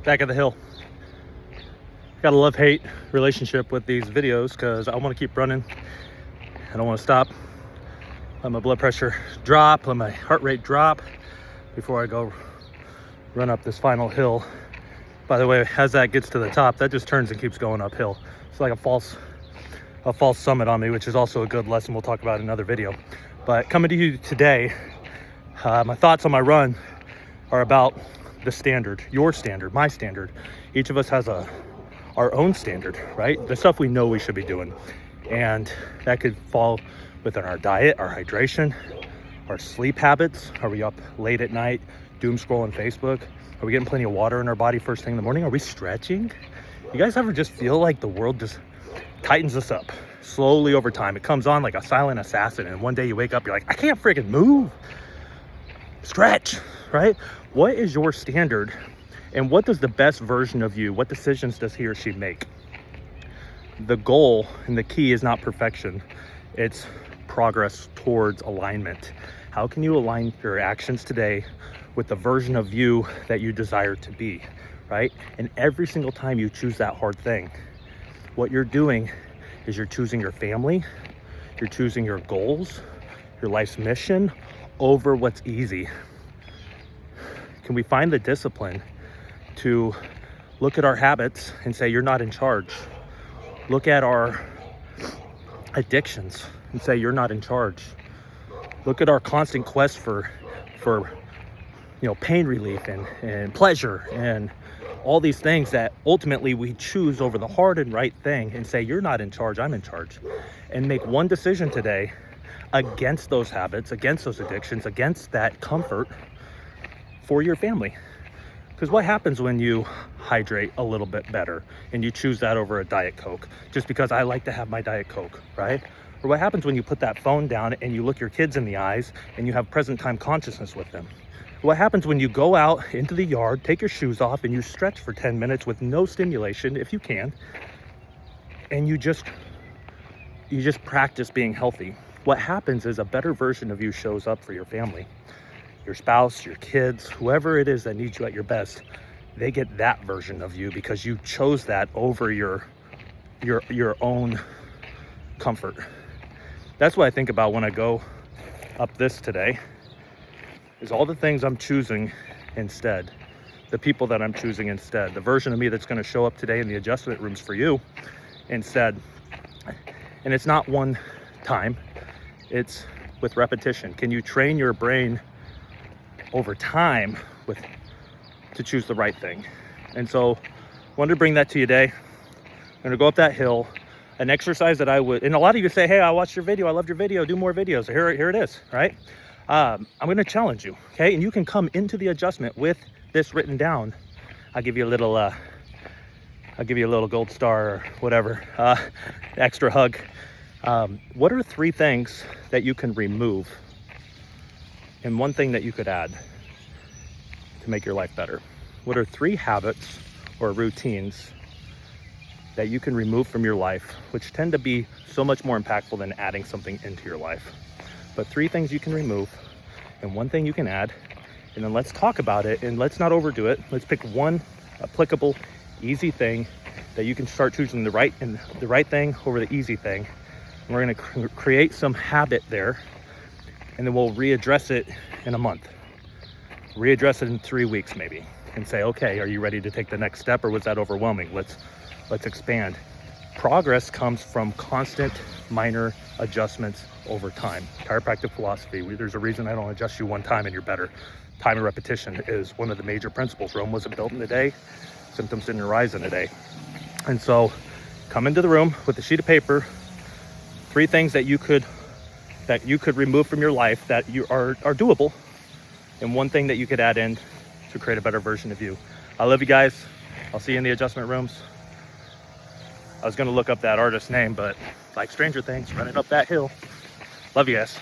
back at the hill. Got a love-hate relationship with these videos because I want to keep running. I don't want to stop. Let my blood pressure drop, let my heart rate drop before I go run up this final hill. By the way, as that gets to the top, that just turns and keeps going uphill. It's like a false summit on me, which is also a good lesson we'll talk about in another video. But coming to you today, my thoughts on my run are about the standard, your standard, my standard. Each of us has our own standard, right? The stuff we know we should be doing. And that could fall within our diet, our hydration, our sleep habits. Are we up late at night, doom scrolling Facebook? Are we getting plenty of water in our body first thing in the morning? Are we stretching? You guys ever just feel like the world just tightens us up slowly over time? It comes on like a silent assassin, and one day you wake up, you're like, I can't freaking move. Stretch, right? What is your standard? And what does the best version of you, what decisions does he or she make? The goal and the key is not perfection. It's progress towards alignment. How can you align your actions today with the version of you that you desire to be, right? And every single time you choose that hard thing, what you're doing is you're choosing your family, you're choosing your goals, your life's mission over what's easy. Can we find the discipline to look at our habits and say, you're not in charge? Look at our addictions and say, you're not in charge. Look at our constant quest for pain relief and pleasure and all these things that ultimately we choose over the hard and right thing and say, you're not in charge, I'm in charge. And make one decision today against those habits, against those addictions, against that comfort for your family. Because what happens when you hydrate a little bit better and you choose that over a Diet Coke just because I like to have my Diet Coke, right? Or what happens when you put that phone down and you look your kids in the eyes and you have present time consciousness with them? What happens when you go out into the yard, take your shoes off, and you stretch for 10 minutes with no stimulation, if you can, and you just practice being healthy? What happens is a better version of you shows up for your family. Your spouse, your kids, whoever it is that needs you at your best, they get that version of you because you chose that over your own comfort. That's what I think about when I go up this today, is all the things I'm choosing instead, the people that I'm choosing instead, the version of me that's going to show up today in the adjustment rooms for you instead. And it's not one time, it's with repetition. Can you train your brain over time to choose the right thing? And so I wanted to bring that to you today. I'm going to go up that hill. An exercise that I would, and a lot of you say, hey, I watched your video, I loved your video, do more videos. Here it is, right? I'm going to challenge you, okay? And you can come into the adjustment with this written down. I'll give you a little gold star or whatever, extra hug. What are 3 things that you can remove and 1 thing that you could add to make your life better? What are 3 habits or routines that you can remove from your life, which tend to be so much more impactful than adding something into your life? But 3 things you can remove and 1 thing you can add, and then let's talk about it, and let's not overdo it. Let's pick 1 applicable, easy thing that you can start choosing the right thing over the easy thing. And we're gonna create some habit there, and then we'll readdress it in a month. Readdress it in 3 weeks maybe, and say, okay, are you ready to take the next step, or was that overwhelming? Let's expand. Progress comes from constant minor adjustments over time. Chiropractic philosophy, there's a reason I don't adjust you 1 time and you're better. Time and repetition is one of the major principles. Rome wasn't built in a day. Symptoms didn't arise in a day. And so come into the room with a sheet of paper, 3 things that you could remove from your life that you are doable, and 1 thing that you could add in to create a better version of you. I love you guys. I'll see you in the adjustment rooms. I was going to look up that artist's name, but like Stranger Things, running up that hill. Love you guys.